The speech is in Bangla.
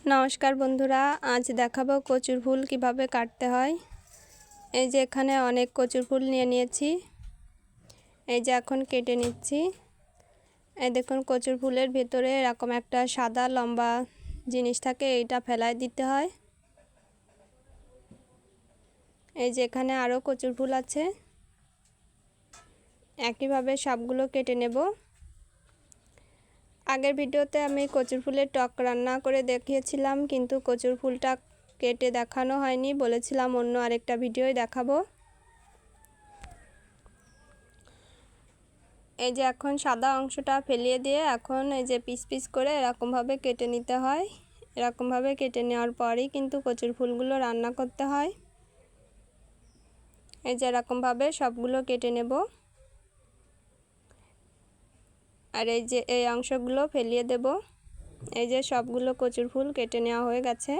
নমস্কার বন্ধুরা, আজ দেখাবো কচুর ফুল কিভাবে কাটতে হয়। এই যে এখানে অনেক কচুর ফুল নিয়ে নিয়েছি। এই যে এখন কেটে নিচ্ছি। এই দেখুন কচুর ফুলের ভেতরে এরকম একটা সাদা লম্বা জিনিস থাকে, এইটা ফেলায় দিতে হয়। এই যে এখানে আরও কচুর ফুল আছে, একইভাবে সবগুলো কেটে নেব। আগের ভিডিওতে আমি কচুর ফুলের টক রান্না করে দেখিয়েছিলাম, কিন্তু কচুর ফুলটা কেটে দেখানো হয়নি, বলেছিলাম অন্য আরেকটা ভিডিওই দেখাবো। এই যে এখন সাদা অংশটা ফেলিয়ে দিয়ে এখন এই যে পিস পিস করে এরকমভাবে কেটে নিতে হয়। এরকমভাবে কেটে নেওয়ার পরেই কিন্তু কচুর ফুলগুলো রান্না করতে হয়। এই যে এরকমভাবে সবগুলো কেটে নেব। আর এই যে এই অংশগুলো ফেলিয়ে দেব। এই যে সবগুলো কচুর ফুল কেটে নেওয়া হয়ে গেছে।